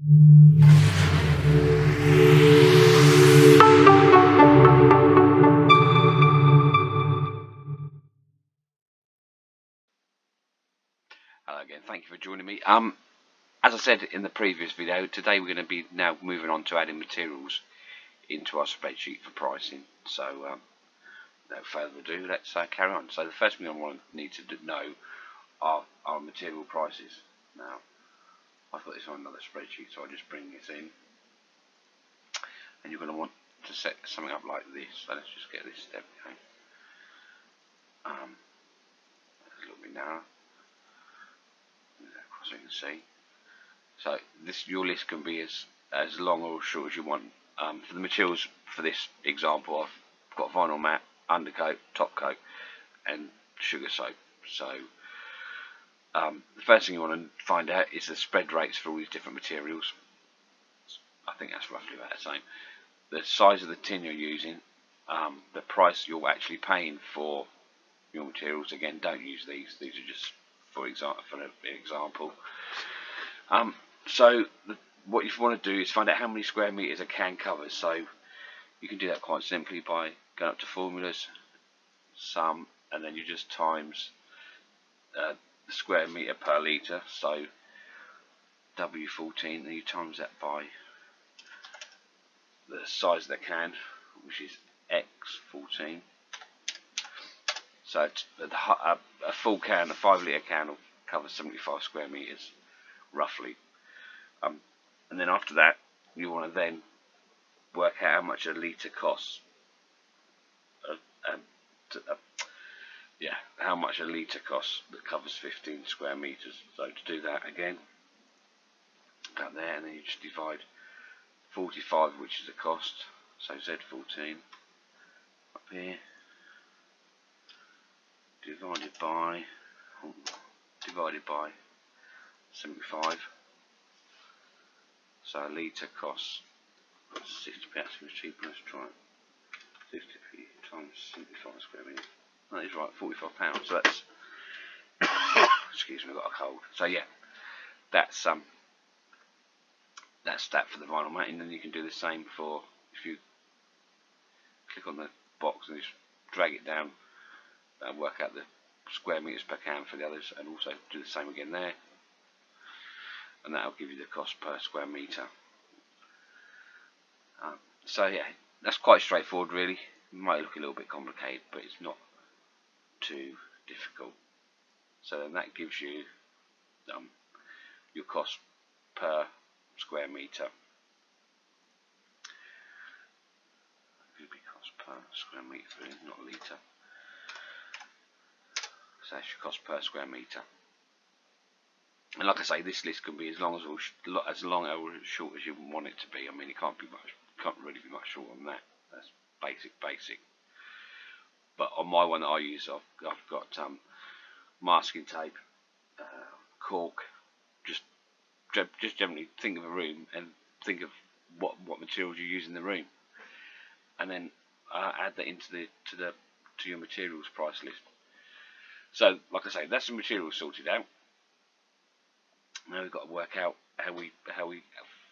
Hello again, thank you for joining me. As I said in the previous video, today we're going to be now moving on to adding materials into our spreadsheet for pricing. So without further ado, let's carry on. So the first thing I need to know are our material prices. Now I've got this on another spreadsheet, so I'll just bring this in, and you're going to want to set something up like this. So let's just get this step going. A little bit narrow, so you can see. So your list can be as long or short as you want. For the materials for this example, I've got vinyl mat, undercoat, top coat, and sugar soap. So the first thing you want to find out is the spread rates for all these different materials. I think that's roughly about the same. The size of the tin you're using, the price you're actually paying for your materials. Again, don't use these. These are just for an example. So what you want to do is find out how many square meters a can covers. So you can do that quite simply by going up to formulas, sum, and then you just times the square meter per litre. So W14, and you times that by the size of the can, which is X14. So a full can, a 5 litre can, will cover 75 square meters roughly. And then after that, you want to then work out how much a litre costs. How much a litre costs that covers 15 square meters. So to do that, again, about there, and then you just divide 45, which is the cost. So Z14 up here, divided by 75. So a litre costs 60p. Seems cheaper. Let's try it. 60p times 75 square meters. That is right, £45. So that's excuse me, I've got a cold. So yeah, that's that for the vinyl mat, and then you can do the same for, if you click on the box and just drag it down and work out the square meters per can for the others, and also do the same again there, and that'll give you the cost per square meter. So yeah, that's quite straightforward really. It might look a little bit complicated, but it's not too difficult. So then that gives you your cost per square meter. It would be cost per square meter, not litre. So that's your cost per square meter. And like I say, this list can be as long or short as you want it to be. I mean, it can't really be much shorter than that. That's basic. But on my one that I use, I've got masking tape, cork. Just generally think of a room and think of what materials you use in the room, and then add that into to your materials price list. So, like I say, that's the materials sorted out. Now we've got to work out how we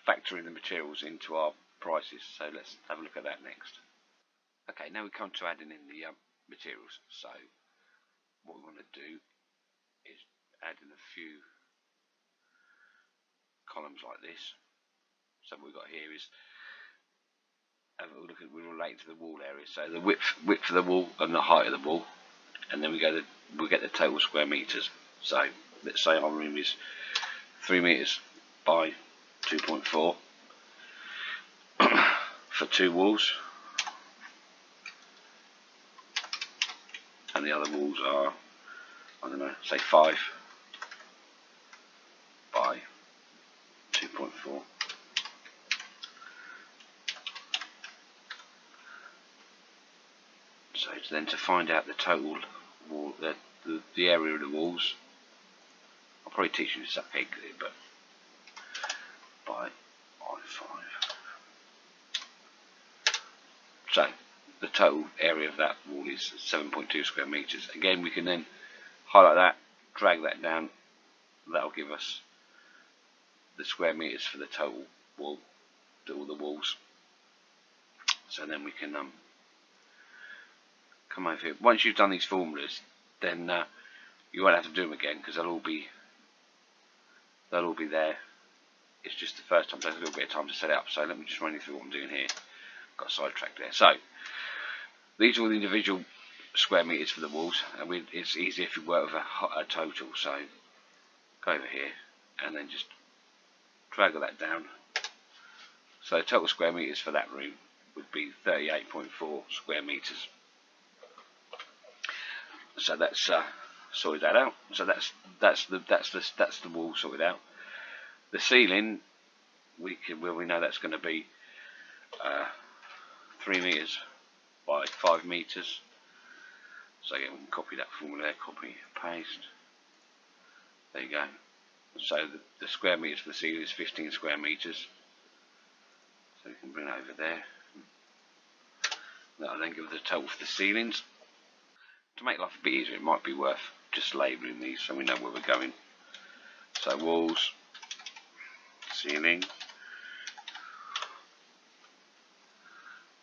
factor in the materials into our prices. So let's have a look at that next. Okay, now we come to adding in the materials. So what we want to do is add in a few columns like this. So what we've got here is we relate to the wall area. So the width of the wall and the height of the wall, and then we get the total square meters. So let's say our room is 3 meters by 2.4 for 2 walls, and the other walls are, I don't know, say 5 by 2.4. So then to find out the total wall, the area of the walls, I'll probably teach you this up here, but by I5. So the total area of that wall is 7.2 square meters. Again, we can then highlight that, drag that down. That'll give us the square meters for the total wall, all the walls. So then we can come over here. Once you've done these formulas, then you won't have to do them again because they'll all be there. It's just the first time, so there's a little bit of time to set it up. So let me just run you through what I'm doing here. Got sidetracked there. So these are all the individual square meters for the walls, and it's easier if you work with a total. So go over here and then just drag all that down. So the total square meters for that room would be 38.4 square meters. So that's sorted that out. So that's the wall sorted out. The ceiling, we know that's going to be 3 meters by 5 meters. So again, we can copy that formula there, copy, paste. There you go. So the square meters for the ceiling is 15 square meters. So we can bring it over there. That'll then give us the total for the ceilings. To make life a bit easier, it might be worth just labelling these so we know where we're going. So walls, ceiling,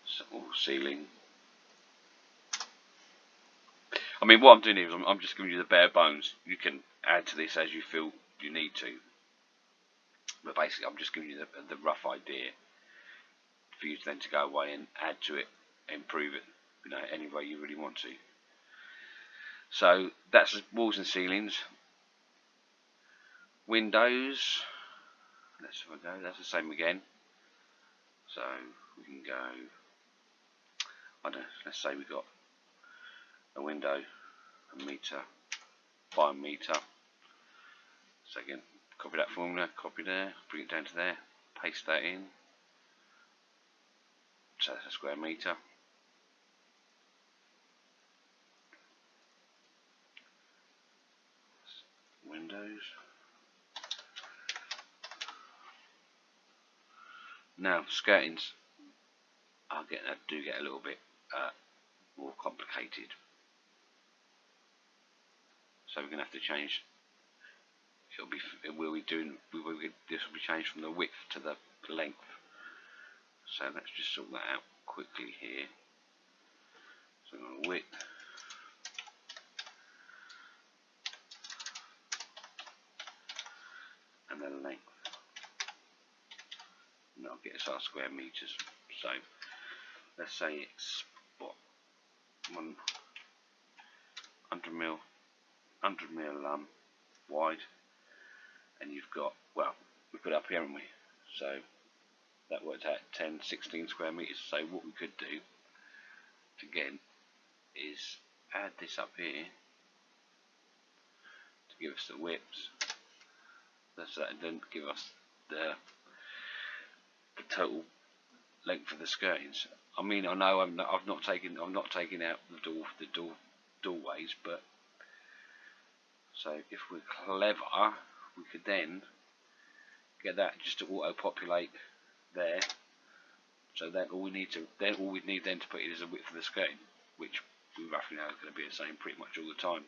so ceiling. I mean, what I'm doing here is I'm just giving you the bare bones. You can add to this as you feel you need to, but basically I'm just giving you the rough idea for you then to go away and add to it, improve it, you know, any way you really want to. So that's walls and ceilings. Windows, let's have a go. That's the same again. So we can go, I don't know, let's say we've got a window, a meter by a meter. So again, copy that formula, copy there, bring it down to there, paste that in. So that's a square meter. Windows. Now skirtings do get a little bit more complicated. So we're going to have to change. This will be changed from the width to the length. So let's just sort that out quickly here. So on the width. And the length. And that'll get us our square meters. So let's say it's what, 100 mil wide, and you've got, well, we put it up here, haven't we? So that worked out 16 square meters. So what we could do again is add this up here to give us the widths. So that then give us the total length of the skirtings. I mean, I know I'm not taking out the doorways, but so if we're clever, we could then get that just to auto-populate there. So then all we need to put in is the width of the skirting, which we roughly know is going to be the same pretty much all the time.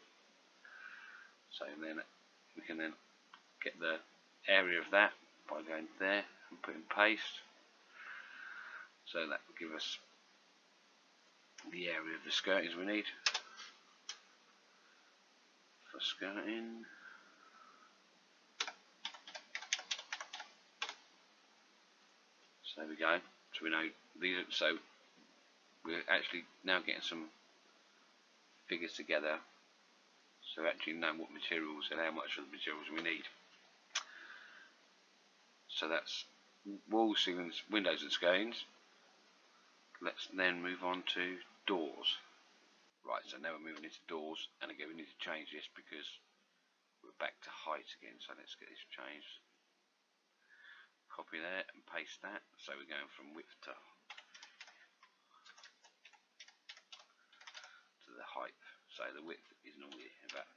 So then we can then get the area of that by going there and putting paste. So that will give us the area of the skirtings we need for skirting. So there we go. So we know these are, so we're actually now getting some figures together, so actually know what materials and how much of the materials we need. So that's walls, ceilings, windows and skirtings. Let's then move on to doors. Right, so now we're moving into doors, and again we need to change this because we're back to height again, so let's get this changed. Copy that and paste that, so we're going from width to the height. So the width is normally about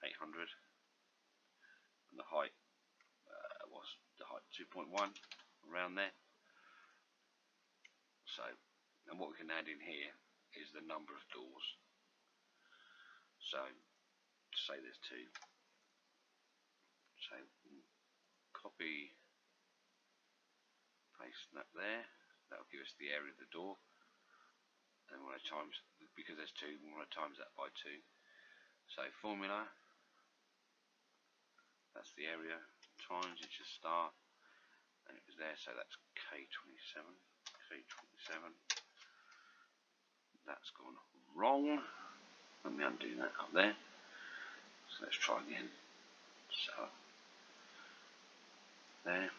800 and the height was 2.1, around there. So, and what we can add in here is the number of doors. So say there's 2, so copy, paste that there. That'll give us the area of the door. And we want to times, because there's 2, we want to times that by 2. So formula, that's the area, times, it's just start, and it was there, so that's K27, K27. That's gone wrong. Let me undo that up there. So let's try again. So there,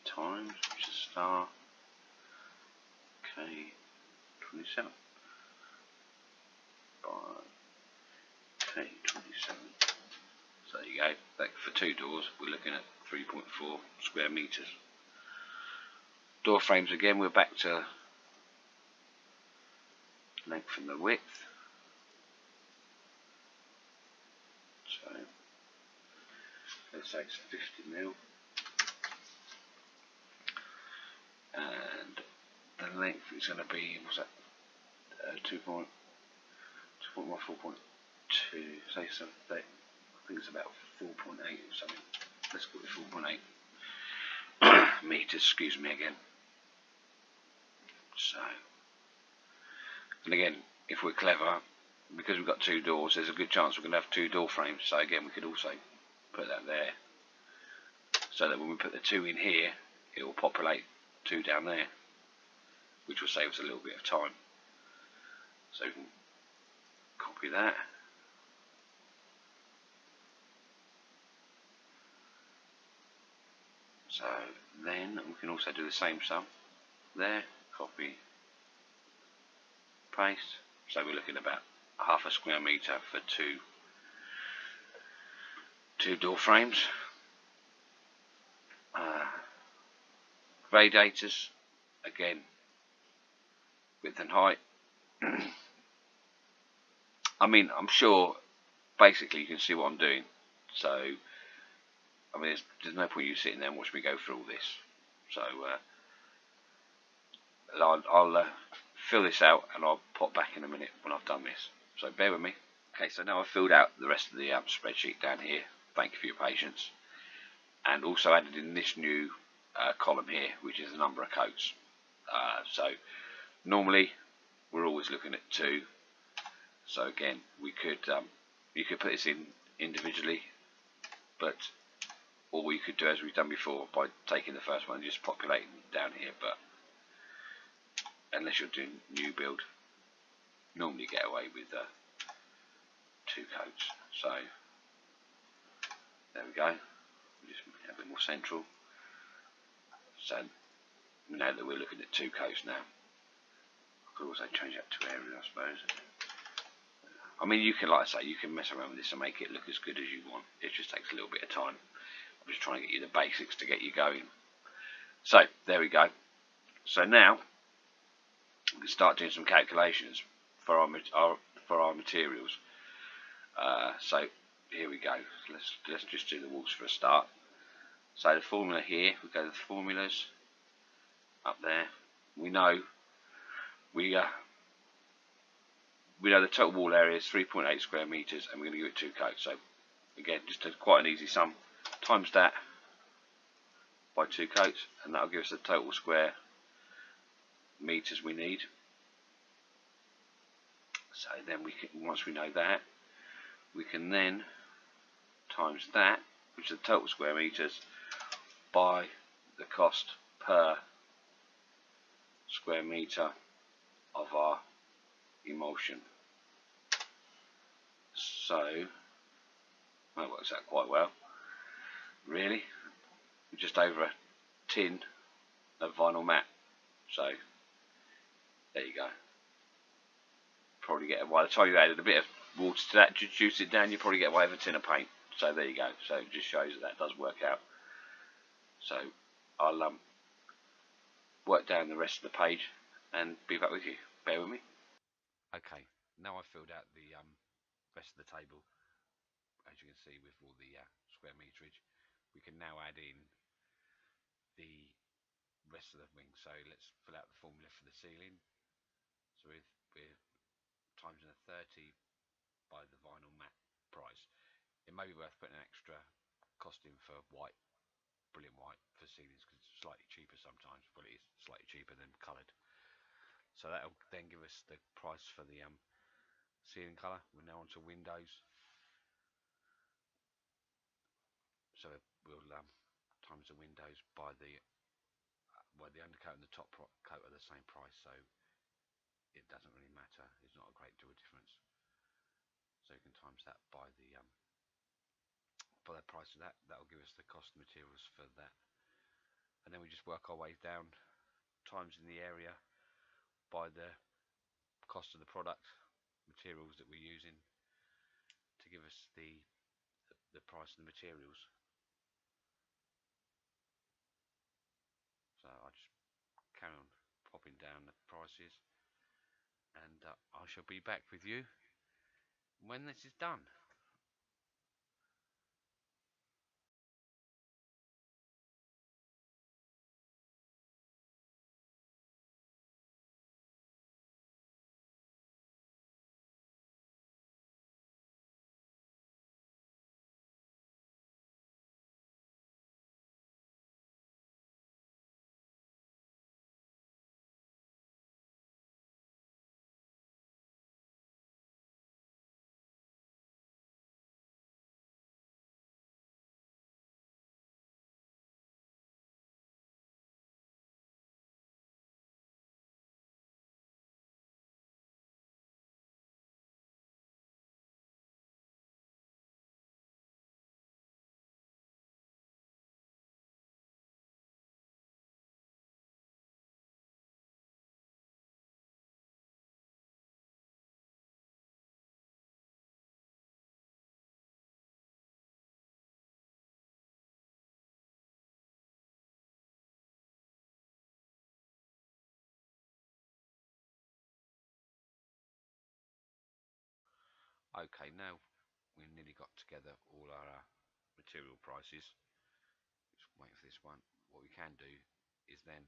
times, which is star, K27 by K27. So there you go. Like for 2 doors, we're looking at 3.4 square meters. Door frames again, we're back to length and the width. So let's say it's 50 mil, and the length is going to be, what's that? 2.1, 4.2. Say something. I think it's about 4.8 or something. Let's call it 4.8 meters. Excuse me again. So, and again, if we're clever, because we've got 2 doors, there's a good chance we're going to have 2 door frames. So again, we could also put that there, so that when we put the 2 in here, it will populate 2 down there, which will save us a little bit of time. So we can copy that. So then we can also do the same sum there, copy, paste. So we're looking at about half a square meter for 2 door frames. Radiators, again, width and height. I mean, I'm sure basically you can see what I'm doing. So, I mean, there's no point you sitting there and watching me go through all this. So, I'll fill this out and I'll pop back in a minute when I've done this. So, bear with me. Okay, so now I've filled out the rest of the spreadsheet down here. Thank you for your patience. And also added in this new column here, which is the number of coats. So, normally we're always looking at 2. So again, we could you could put this in individually, but or we could do as we've done before by taking the first one and just populating down here. But unless you're doing new build, normally get away with 2 coats. So there we go. We just make it a bit more central. So we know that we're looking at 2 coats now. I could also change that to area, I suppose. I mean, you can, like I say, you can mess around with this and make it look as good as you want. It just takes a little bit of time. I'm just trying to get you the basics to get you going. So, there we go. So now, we can start doing some calculations for our materials. So, here we go. Let's just do the walls for a start. So, the formula here, we go to the formulas. Up there. We know the total wall area is 3.8 square meters, and we're going to give it 2 coats. So again, just quite an easy sum. Times that by 2 coats, and that'll give us the total square meters we need. So then we can, once we know that, we can then times that, which is the total square meters, by the cost per square meter of our emulsion. So that works out quite well, really. We're just over a tin of vinyl mat. So there you go. Probably get, by the time you added a bit of water to that to juice it down, you probably get away with a tin of paint. So there you go. So it just shows that does work out. So I'll work down the rest of the page and be back with you. Bear with me. Okay, now I've filled out the rest of the table, as you can see, with all the square meterage. We can now add in the rest of the wing. So let's fill out the formula for the ceiling. So we're timesing the 30 by the vinyl mat price. It may be worth putting an extra cost in for white brilliant white for ceilings because it's slightly cheaper sometimes. Well, it is slightly cheaper than coloured. So that'll then give us the price for the ceiling colour. We're now onto windows. So we'll times the windows by the undercoat and the top coat are the same price, so it doesn't really matter. It's not a great deal of difference. So you can times that by the price of that. That'll give us the cost of materials for that, and then we just work our way down, times in the area by the cost of the product, materials that we're using, to give us the price of the materials. So I just carry on popping down the prices, and I shall be back with you when this is done. Okay, now we've nearly got together all our material prices. Just waiting for this one. What we can do is then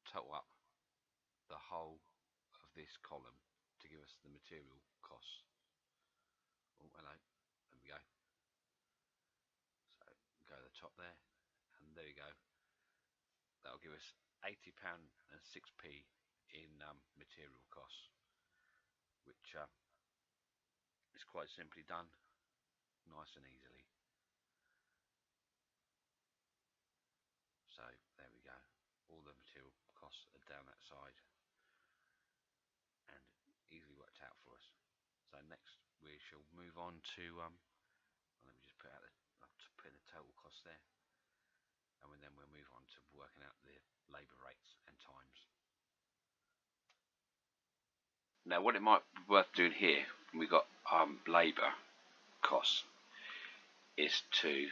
total up the whole of this column to give us the material costs. Oh, hello. There we go. So go to the top there, and there you go. That'll give us £80.06 in material costs, which is quite simply done, nice and easily. So there we go. All the material costs are down that side and easily worked out for us. So next we shall move on to let me just put out put in the total cost there, and then we'll move on to working out the labour rates and times. Now what it might be worth doing here when we've got labour costs is to,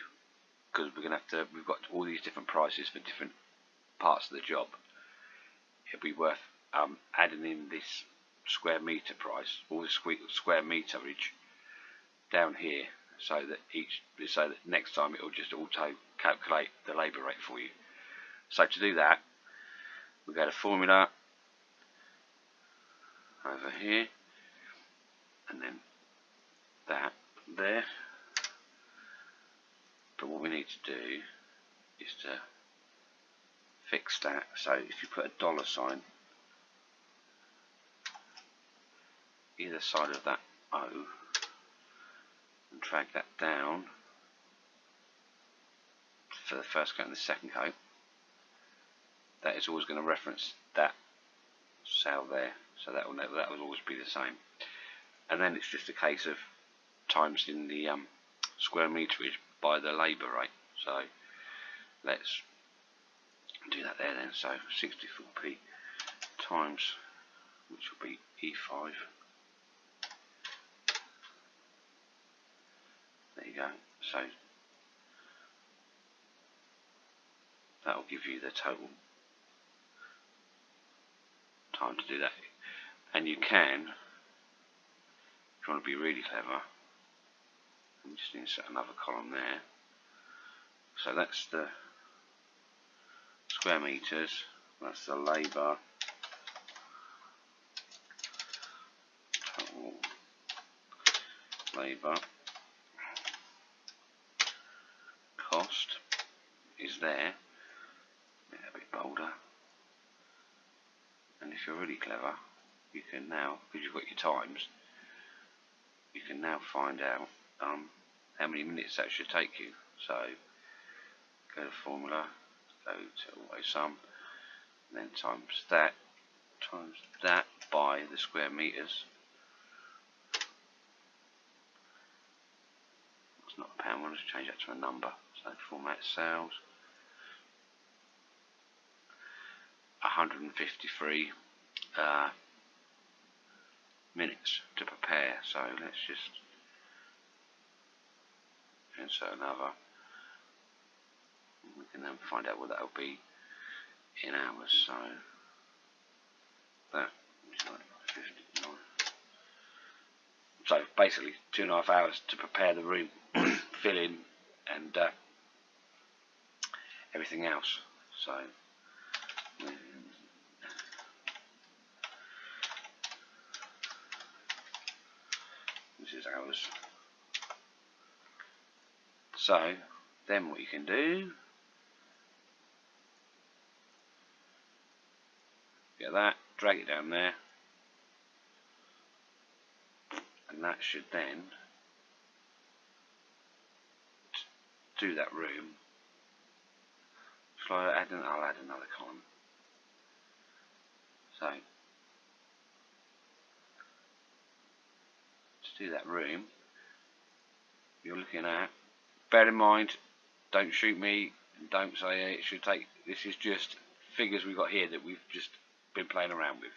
because we've got all these different prices for different parts of the job, it'd be worth adding in this square metre price, or the square meterage down here, so that next time it will just auto calculate the labour rate for you. So to do that, we go to formula over here, and then that there. But what we need to do is to fix that. So if you put a dollar sign either side of that O and drag that down for the first coat and the second coat, that is always going to reference that cell there, so that will always be the same. And then it's just a case of times in the square meterage by the labour rate. So let's do that there then. So 64p times, which will be E5. There you go. So that will give you the total time to do that. And you can, if you want to be really clever, I'm just insert another column there. So that's the square meters, that's the labour, total labour cost is there. Make it a bit bolder. And if you're really clever, you can now, because you've got your times, you can now find out how many minutes that should take you. So go to formula, go to always sum, and then times that by the square meters. It's not a pound, we'll just change that to a number. So format cells, 153 minutes to prepare. So let's just insert another. We can then find out what that will be in hours. So that is like 59. So basically 2.5 hours to prepare the room, fill in, and everything else. So this is hours. So then what you can do, get that, drag it down there, and that should then do that room. Shall I add I'll add another column. So to do that room, you're looking at, bear in mind, don't shoot me, don't say it should take, this is just figures we've got here that we've just been playing around with.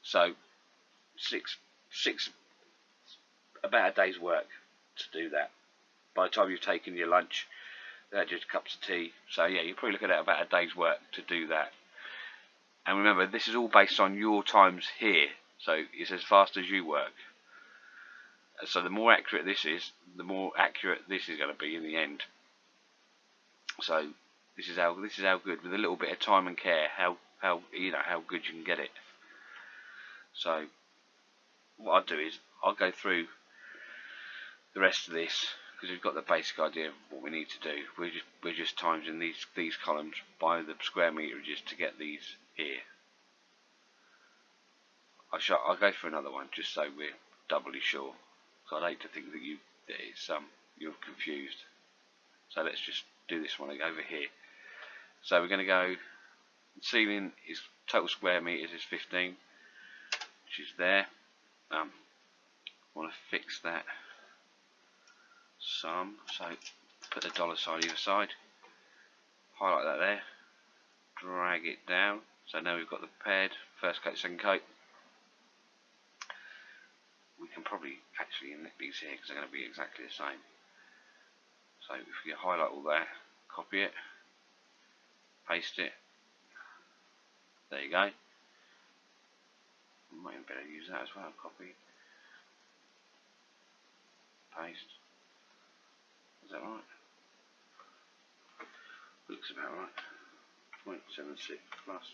So six about a day's work to do that. By the time you've taken your lunch, they're just cups of tea. So yeah, you're probably looking at about a day's work to do that. And remember, this is all based on your times here, so it's as fast as you work. So the more accurate this is, the more accurate this is going to be in the end. So this is how good, with a little bit of time and care, how good you can get it. So what I'll do is I'll go through the rest of this, because we've got the basic idea of what we need to do. We're just timesing these columns by the square meterages to get these here. I'll go for another one just so we're doubly sure. So I'd hate to think that you're confused. So let's just do this one over here. So we're going to go, ceiling is total square meters is 15, which is there. I want to fix that sum, so put the dollar sign either side, highlight that there, drag it down. So now we've got the paired first coat, second coat. We can probably actually nick these here because they're going to be exactly the same. So if we highlight all that, copy it, paste it, there you go. Might even better use that as well, copy, paste. Is that right? Looks about right. 0.76 plus.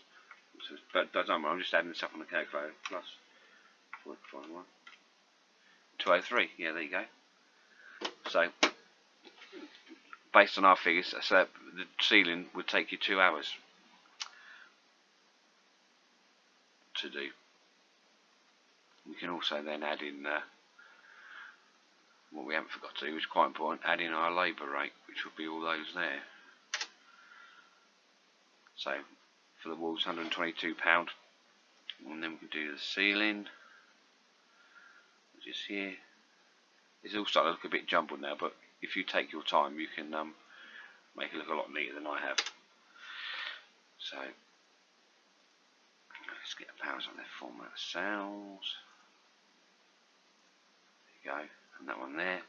But don't worry, I'm just adding this up on the calculator. Plus 0.51. 203. Yeah, there you go. So, based on our figures, so the ceiling would take you 2 hours to do. We can also then add in what we haven't forgot to do, which is quite important, add in our labour rate, which will be all those there. So for the walls, £122, and then we can do the ceiling, which is here. It's all starting to look a bit jumbled now, but if you take your time, you can make it look a lot neater than I have. So let's get the powers on there. Format cells. There you go, and that one there.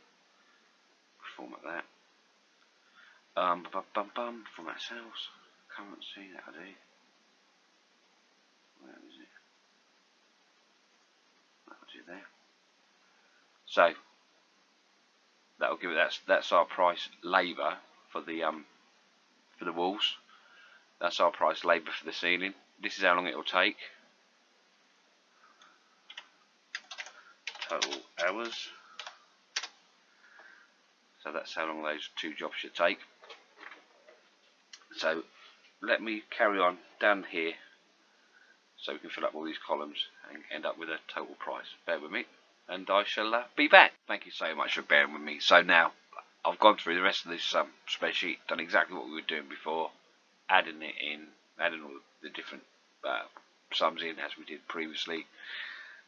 Format that. Format cells. Currency, that'll do. Where is it? That'll do there. So that'll give it, that's our price labour for the walls. That's our price labour for the ceiling. This is how long it will take. Total hours. So that's how long those two jobs should take. So let me carry on down here so we can fill up all these columns and end up with a total price. Bear with me and I shall be back. Thank you so much for bearing with me. So now I've gone through the rest of this spreadsheet, done exactly what we were doing before, adding it in, adding all the different sums in as we did previously,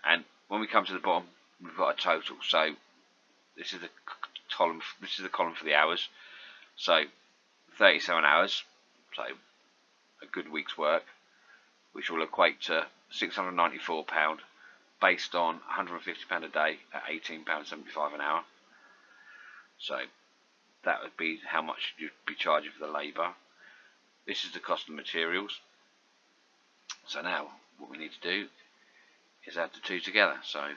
and when we come to the bottom we've got a total. So this is the column. This is the column for the hours. So 37 hours. So a good week's work, which will equate to £694 based on £150 a day at £18.75 an hour. So that would be how much you'd be charging for the labour. This is the cost of materials. So now what we need to do is add the two together. So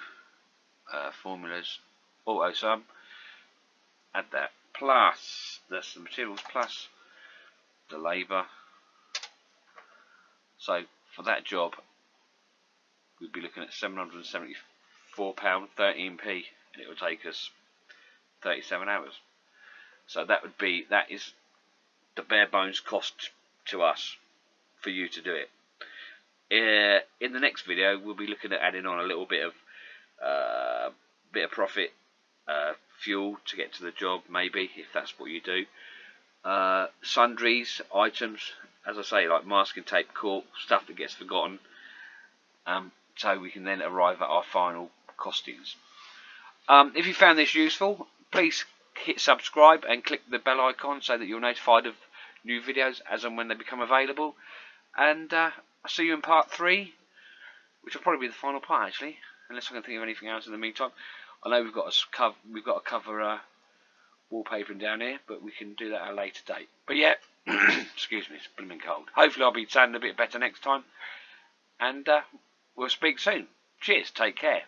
formulas, auto sum, add that plus, that's the materials plus the labour. So for that job we'd be looking at £774.13p, and it would take us 37 hours. So that is the bare bones cost to us for you to do it. In the next video we'll be looking at adding on a little bit of profit, fuel to get to the job, maybe, if that's what you do. Sundries, items, as I say, like masking tape, cork, stuff that gets forgotten, so we can then arrive at our final costings. If you found this useful, please hit subscribe and click the bell icon so that you're notified of new videos as and when they become available. And I'll see you in part 3, which will probably be the final part, actually, unless I can think of anything else in the meantime. I know we've got to cover wallpapering down here, but we can do that at a later date. But yeah, excuse me, it's blooming cold. Hopefully I'll be sounding a bit better next time, and we'll speak soon. Cheers, take care.